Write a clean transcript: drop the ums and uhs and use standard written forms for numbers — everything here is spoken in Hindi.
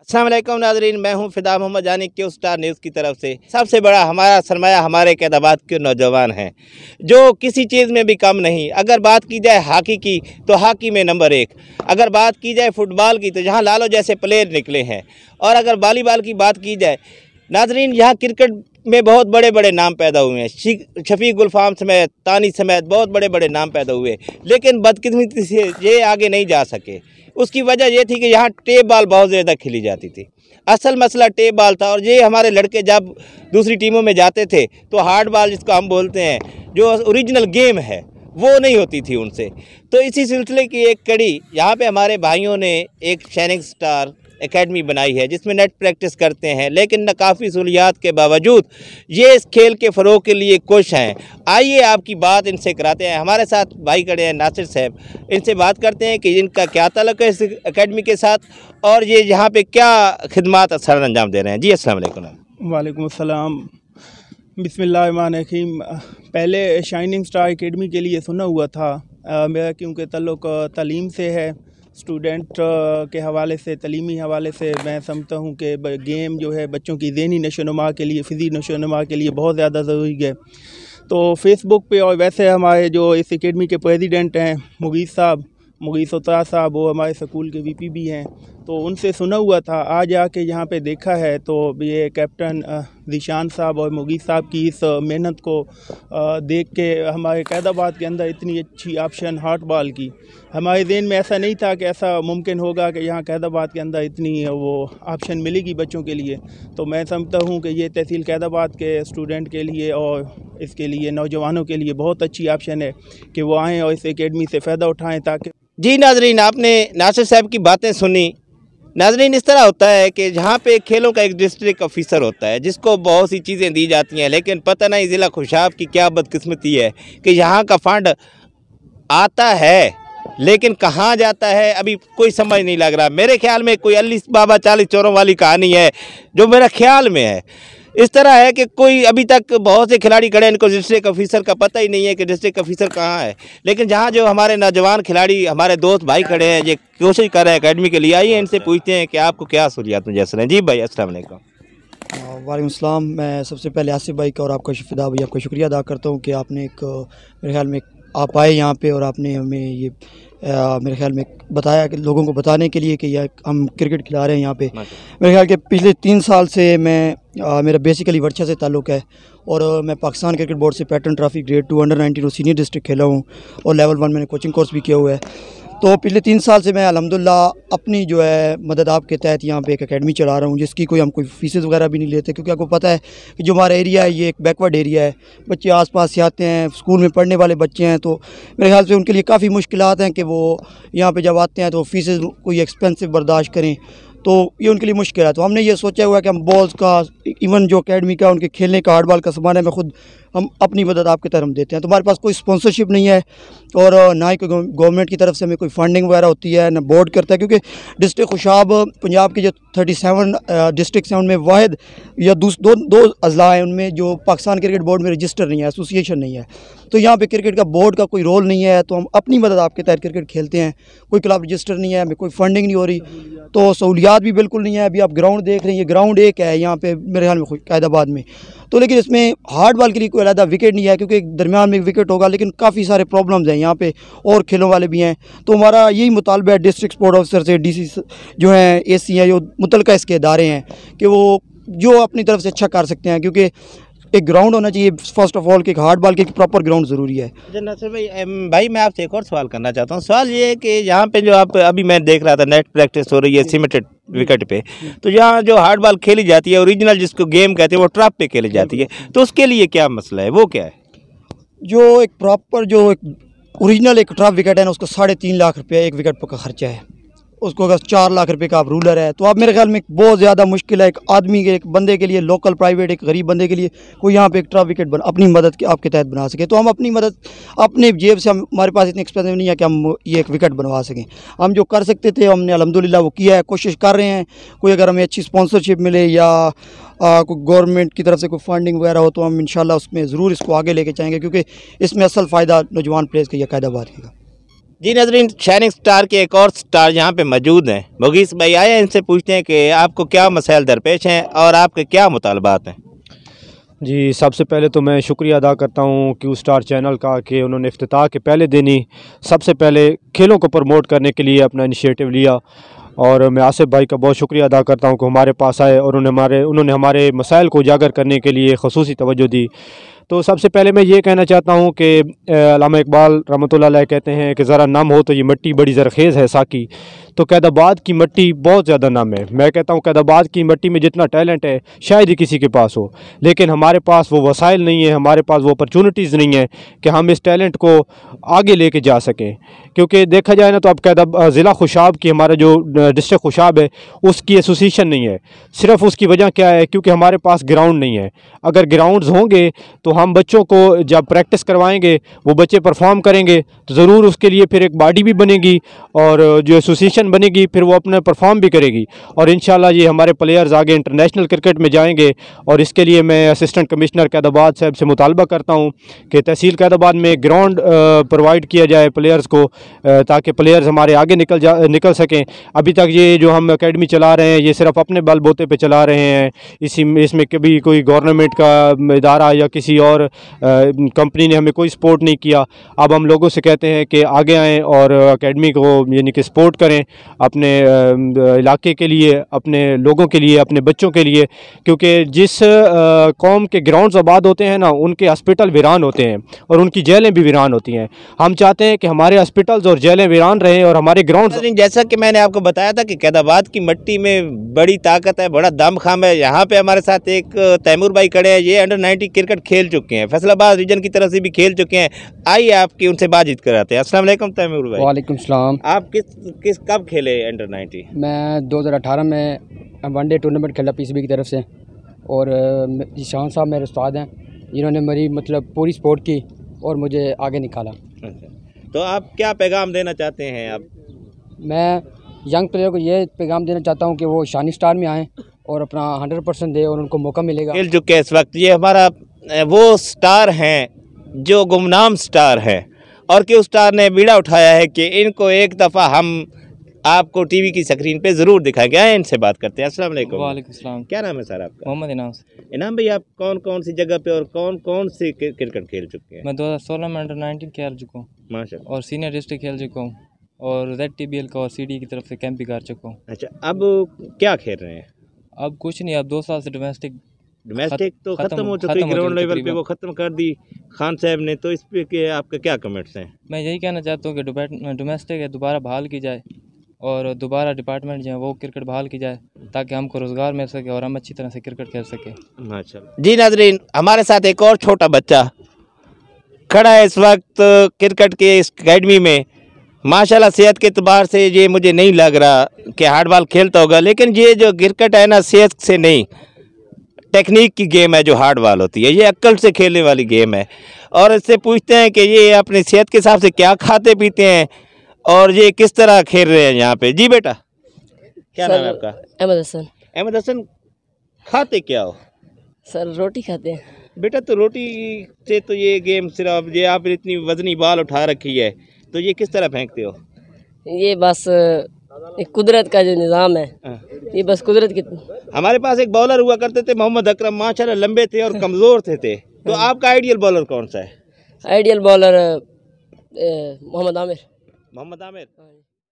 अस्सलाम वालेकुम नाज़रीन, मैं हूं फिदा मोहम्मद जानी क्यू स्टार न्यूज़ की तरफ से। सबसे बड़ा हमारा सरमाया हमारे कैदाबाद के नौजवान हैं जो किसी चीज़ में भी कम नहीं। अगर बात की जाए हॉकी की तो हॉकी में नंबर 1, अगर बात की जाए फुटबॉल की तो जहां लालो जैसे प्लेयर निकले हैं, और अगर वॉलीबॉल की बात की जाए नाज़रीन यहाँ क्रिकेट में बहुत बड़े बड़े नाम पैदा हुए हैं। शफीक गुलफाम समेत, तानी समेत बहुत बड़े बड़े नाम पैदा हुए, लेकिन बदकिस्मती से ये आगे नहीं जा सके। उसकी वजह ये थी कि यहाँ टेप बॉल बहुत ज़्यादा खेली जाती थी। असल मसला टेप बॉल था, और ये हमारे लड़के जब दूसरी टीमों में जाते थे तो हार्ड बॉल जिसको हम बोलते हैं, जो ओरिजिनल गेम है, वो नहीं होती थी उनसे। तो इसी सिलसिले की एक कड़ी यहाँ पे हमारे भाइयों ने एक शाइनिंग स्टार एकेडमी बनाई है जिसमें नेट प्रैक्टिस करते हैं, लेकिन नाकाफ़ी सहूलियात के बावजूद ये इस खेल के फ़रोग के लिए खुश हैं। आइए आपकी बात इनसे कराते हैं। हमारे साथ भाई खड़े हैं नासिर साहब, इनसे बात करते हैं कि इनका क्या ताल्लुक़ है इस एकेडमी के साथ और ये यहाँ पे क्या खिदमात सर अंजाम दे रहे हैं। जी अस्सलाम वालेकुम। वालेकुम अस्सलाम, बिस्मिल्लाहिर्रहमानिर्रहीम। पहले शाइनिंग स्टार एकेडमी के लिए सुना हुआ था मेरा, क्योंकि ताल्लुक़ तालीम से है, स्टूडेंट के हवाले से, तलीमी हवाले से मैं समझता हूँ कि गेम जो है बच्चों की ज़हनी नशोनुमा के लिए, फ़िज़ी नशोनुमा के लिए बहुत ज़्यादा ज़रूरी है। तो फेसबुक पे और वैसे हमारे जो इस एकेडमी के प्रेसिडेंट हैं मुगीस उतार साहब, वो हमारे स्कूल के वीपी भी हैं, तो उनसे सुना हुआ था। आज आके यहाँ पे देखा है तो ये कैप्टन ज़ीशान साहब और मुगीस साहब की इस मेहनत को देख के हमारे कैदाबाद के अंदर इतनी अच्छी ऑप्शन हार्ड बॉल की, हमारे ज़हन में ऐसा नहीं था कि ऐसा मुमकिन होगा कि यहाँ कैदाबाद के अंदर इतनी वो ऑप्शन मिलेगी बच्चों के लिए। तो मैं समझता हूँ कि ये तहसील कैदाबाद के स्टूडेंट के लिए और इसके लिए नौजवानों के लिए बहुत अच्छी ऑप्शन है कि वो आएँ और इस एकेडमी से फ़ायदा उठाएँ। ताकि जी नाज़रीन, आपने नासिर साहब की बातें सुनी। नाज़रीन, इस तरह होता है कि जहाँ पे खेलों का एक डिस्ट्रिक्ट ऑफिसर होता है जिसको बहुत सी चीज़ें दी जाती हैं, लेकिन पता नहीं ज़िला खुशाब की क्या बदकिस्मती है कि यहाँ का फंड आता है लेकिन कहाँ जाता है अभी कोई समझ नहीं लग रहा। मेरे ख्याल में कोई अली बाबा 40 चोरों वाली कहानी है जो मेरा ख्याल में है। इस तरह है कि कोई अभी तक बहुत से खिलाड़ी खड़े हैं, इनको डिस्ट्रिक्ट ऑफिसर का पता ही नहीं है कि डिस्ट्रिक्ट ऑफिसर कहाँ है। लेकिन जहाँ जो हमारे नौजवान खिलाड़ी, हमारे दोस्त भाई खड़े हैं, ये कोशिश कर रहे हैं एकेडमी के लिए, आइए इनसे पूछते हैं कि आपको क्या सहूलियात मुयसर हैं। जी भाई अस्सलाम वालेकुम। वालेकुम सलाम। मैं सबसे पहले आसिफ भाई का और आपका फिदा भाई आपका शुक्रिया अदा करता हूँ कि आपने एक मेरे ख्याल में आप आए यहाँ पे और आपने हमें ये मेरे ख्याल में बताया कि लोगों को बताने के लिए कि यह हम क्रिकेट खिला रहे हैं यहाँ पे। मेरे ख्याल के पिछले 3 साल से मेरा बेसिकली वर्षा से ताल्लुक़ है, और मैं पाकिस्तान क्रिकेट बोर्ड से पैटर्न ट्रॉफी ग्रेड 2 अंडर 19 और सीनियर डिस्ट्रिक्ट खेला हूँ, और लेवल 1 मैंने कोचिंग कोर्स भी किया हुआ है। तो पिछले 3 साल से मैं अल्हम्दुलिल्लाह अपनी जो है मदद आपके तहत यहाँ पे एक एकेडमी चला रहा हूँ, जिसकी हम कोई फीसेस वगैरह भी नहीं लेते, क्योंकि आपको पता है कि जो हमारा एरिया है ये एक बैकवर्ड एरिया है। बच्चे आसपास से आते हैं, स्कूल में पढ़ने वाले बच्चे हैं, तो मेरे ख्याल से उनके लिए काफ़ी मुश्किलात हैं कि वो यहाँ पे जब आते हैं तो फीसेस कोई एक्सपेंसिव बर्दाश्त करें, तो ये उनके लिए मुश्किल है। तो हमने ये सोचा हुआ है कि हम बॉल्स का, इवन जो एकेडमी का उनके खेलने का हार्ड बॉल का सामान है, मैं खुद हम अपनी मदद आपके तरफ देते हैं। तो हमारे पास कोई स्पॉन्सरशिप नहीं है, और ना ही कोई गवर्नमेंट की तरफ से हमें कोई फंडिंग वगैरह होती है, ना बोर्ड करता है, क्योंकि डिस्ट्रिक्ट खुशाब पंजाब के जो 37 डिस्ट्रिक्ट हैं उनमें वाहिद या दो अजला हैं उनमें जो पाकिस्तान क्रिकेट बोर्ड में रजिस्टर नहीं है, एसोसिएशन नहीं है। तो यहाँ पे क्रिकेट का बोर्ड का कोई रोल नहीं है, तो हम अपनी मदद आपके तहत क्रिकेट खेलते हैं। कोई क्लब रजिस्टर नहीं है, हमें कोई फंडिंग नहीं हो रही, तो सहूलियात भी बिल्कुल नहीं है। अभी आप ग्राउंड देख रहे हैं, ये ग्राउंड एक है यहाँ पे मेरे ख्याल में कैदाबाद में, तो लेकिन इसमें हार्ड बॉल के लिए कोई अलग विकेट नहीं है, क्योंकि दरमियान में विकेट होगा, लेकिन काफ़ी सारे प्रॉब्लम्स हैं यहाँ पे, और खेलों वाले भी हैं। तो हमारा यही मुतालबा है डिस्ट्रिक्ट स्पोर्ट ऑफिसर से, डीसी जो हैं, एसी हैं, जो मुतलका इसके इदारे हैं, कि वो जो अपनी तरफ से अच्छा कर सकते हैं, क्योंकि एक ग्राउंड होना चाहिए फर्स्ट ऑफ ऑल, कि हार्ड बॉल के एक प्रॉपर ग्राउंड ज़रूरी है। नासिर भाई मैं आपसे एक और सवाल करना चाहता हूँ। सवाल ये है कि यहाँ पे जो आप अभी मैं देख रहा था नेट प्रैक्टिस हो रही है सीमेंटेड विकेट पे, तो यहाँ जो हार्ड बॉल खेली जाती है, ओरिजिनल जिसको गेम कहते हैं, वो ट्रफ पे खेली जाती है, तो उसके लिए क्या मसला है, वो क्या है? जो एक प्रॉपर जो एक ओरिजिनल एक ट्रफ विकेट है ना, उसका 3.5 लाख रुपये एक विकेट का खर्चा है। उसको अगर 4 लाख रुपए का आप रूलर है, तो आप मेरे ख्याल में बहुत ज़्यादा मुश्किल है एक आदमी के, एक बंदे के लिए, लोकल प्राइवेट एक गरीब बंदे के लिए कोई यहाँ पे एक ट्रफ विकेट अपनी मदद के आपके तहत बना सके। तो हम अपनी मदद अपने जेब से, हमारे पास इतनी एक्सपेंसिव नहीं है कि हम ये एक विकेट बनवा सकें। हम जो कर सकते थे हमने अल्हम्दुलिल्लाह वो किया है, कोशिश कर रहे हैं। कोई अगर हमें अच्छी स्पॉन्सरशिप मिले या कोई गवर्नमेंट की तरफ से कोई फंडिंग वगैरह हो, तो हम इंशाल्लाह उसमें ज़रूर इसको आगे लेके जाएंगे, क्योंकि इसमें असल फ़ायदा नौजवान प्लेयर्स का या कैदाबाद का। जी नाज़रीन, शाइनिंग स्टार के एक और स्टार यहाँ पे मौजूद हैं। मुगीस भाई आए, इनसे पूछते हैं कि आपको क्या मसाइल दरपेश हैं और आपके क्या मुतालबात हैं। जी, सबसे पहले तो मैं शुक्रिया अदा करता हूँ क्यू स्टार चैनल का कि उन्होंने इफ्तिताह के पहले दिन ही सबसे पहले खेलों को प्रमोट करने के लिए अपना इनिशिएटिव लिया। और मैं आसिफ भाई का बहुत शुक्रिया अदा करता हूँ कि हमारे पास आए और उन्होंने हमारे मसाइल को उजागर करने के लिए ख़ुसूसी तवज्जो दी। तो सबसे पहले मैं ये कहना चाहता हूँ कि अल्लामा इकबाल रहमतुल्लाह अलैह कहते हैं कि ज़रा नम हो तो ये मिट्टी बड़ी ज़रखेज़ है साकी। तो कैदाबाद की मिट्टी बहुत ज़्यादा नम है। मैं कहता हूँ कैदाबाद की मिट्टी में जितना टैलेंट है शायद ही किसी के पास हो, लेकिन हमारे पास वो वसाइल नहीं है, हमारे पास वो अपॉर्चुनिटीज़ नहीं है कि हम इस टैलेंट को आगे लेके जा सकें। क्योंकि देखा जाए ना तो अब ज़िला खुशाब की हमारा जो डिस्ट्रिक्ट खुशाब है उसकी एसोसिएशन नहीं है। सिर्फ उसकी वजह क्या है, क्योंकि हमारे पास ग्राउंड नहीं है। अगर ग्राउंड्स होंगे तो हम बच्चों को जब प्रैक्टिस करवाएंगे वो बच्चे परफॉर्म करेंगे तो ज़रूर उसके लिए फिर एक बॉडी भी बनेगी और जो एसोसिएशन बनेगी फिर वो अपने परफॉर्म भी करेगी और इंशाल्लाह ये हमारे प्लेयर्स आगे इंटरनेशनल क्रिकेट में जाएंगे। और इसके लिए मैं असिस्टेंट कमिश्नर कैदाबाद साहब से मुतालबा करता हूँ कि तहसील कैदाबाद में ग्राउंड प्रोवाइड किया जाए प्लेयर्स को, ताकि प्लेयर्स हमारे आगे निकल सकें। अभी तक ये जो हम एकेडमी चला रहे हैं ये सिर्फ अपने बलबूते पे चला रहे हैं। इसमें कभी कोई गवर्नमेंट का इदारा या किसी और कंपनी ने हमें कोई सपोर्ट नहीं किया। अब हम लोगों से कहते हैं कि आगे आएँ और एकेडमी को यानी कि सपोर्ट करें अपने इलाके के लिए, अपने लोगों के लिए, अपने बच्चों के लिए। क्योंकि जिस कौम के ग्राउंड्स आबाद होते हैं ना उनके हॉस्पिटल वीरान होते हैं और उनकी जेलें भी वीरान होती हैं। हम चाहते हैं कि हमारे हॉस्पिटल्स और जेलें वीरान रहें और हमारे ग्राउंड। जैसा कि मैंने आपको बताया था कि कैदाबाद की मिट्टी में बड़ी ताकत है, बड़ा दमखम है। यहाँ पे हमारे साथ एक तैमूर भाई खड़े हैं, ये अंडर 90 क्रिकेट खेल चुके हैं, फैसलाबाद रीजन की तरफ से भी खेल चुके हैं। आइए आपकी उनसे बातचीत कराते हैं। अस्सलाम वालेकुम तैमूर भाई। वालेकुम सलाम। आप किस कब खेले अंडर 90? मैं 2018 में वनडे टूर्नामेंट खेला पीसीबी की तरफ से और ईशान साहब मेरे उस्ताद हैं, इन्होंने मेरी मतलब पूरी सपोर्ट की और मुझे आगे निकाला। तो आप क्या पैगाम देना चाहते हैं? आप मैं यंग प्लेयर को ये पैगाम देना चाहता हूँ कि वो शाइनिंग स्टार में आएँ और अपना 100% दे और उनको मौका मिलेगा। खेल चुके इस वक्त ये हमारा वो स्टार हैं जो गुमनाम स्टार है और क्यू स्टार ने बीड़ा उठाया है कि इनको एक दफ़ा हम आपको टीवी की स्क्रीन पे ज़रूर दिखाएंगे। आए इनसे बात करते हैं। अस्सलाम वालेकुम। वालेकुम सलाम। क्या नाम है सर आपका? मोहम्मद इनाम। इनाम भाई, आप कौन कौन सी जगह पे और कौन कौन सी क्रिकेट खेल चुके हैं? मैं 2016 में अंडर 19 खेल चुका हूँ माशाल्लाह। और सीनियर डिस्ट्रिक्ट खेल चुका हूँ और ZTBL का और CD की तरफ से कैंप भी कर चुका हूँ। अच्छा, अब क्या खेल रहे हैं? अब कुछ नहीं, अब 2 साल से डोमेस्टिक तो ख़त्म हो चुकी, ग्राउंड लेवल पे वो ख़त्म कर दी खान साहब ने, तो इस पे के आपका क्या कमेंट्स हैं? मैं यही कहना चाहता हूँ कि डोमेस्टिक है दोबारा बहाल की जाए और दोबारा डिपार्टमेंट जो है वो क्रिकेट बहाल की जाए ताकि हमको रोज़गार मिल सके और हम अच्छी तरह से क्रिकेट खेल सकें। माशाल्लाह। जी नाज़रीन, हमारे साथ एक और छोटा बच्चा खड़ा है इस वक्त क्रिकेट के इस अकेडमी में। माशाल्लाह सेहत के एतबार से ये मुझे नहीं लग रहा कि हार्ड बॉल खेलता होगा, लेकिन ये जो क्रिकेट है ना सेहत से नहीं, टेक्निक की गेम है जो हार्ड बॉल होती है, ये अक्ल से खेलने वाली गेम है। और इससे पूछते हैं कि ये अपनी सेहत के हिसाब से क्या खाते पीते हैं और ये किस तरह खेल रहे हैं यहाँ पे। जी बेटा, क्या नाम है आपका? अहमद हसन। अहमद हसन, खाते क्या हो? सर रोटी खाते हैं। बेटा तो रोटी से तो ये गेम सिर्फ ये आप इतनी वजनी बॉल उठा रखी है तो ये किस तरह फेंकते हो? ये बस एक कुदरत का जो निज़ाम है, ये बस कुदरत की। हमारे पास एक बॉलर हुआ करते थे मोहम्मद अकरम, माशाल्लाह लंबे थे और कमज़ोर थे। तो आपका आइडियल बॉलर कौन सा है? Ideal bowler Mohammad Amir. मोहम्मद आमिर।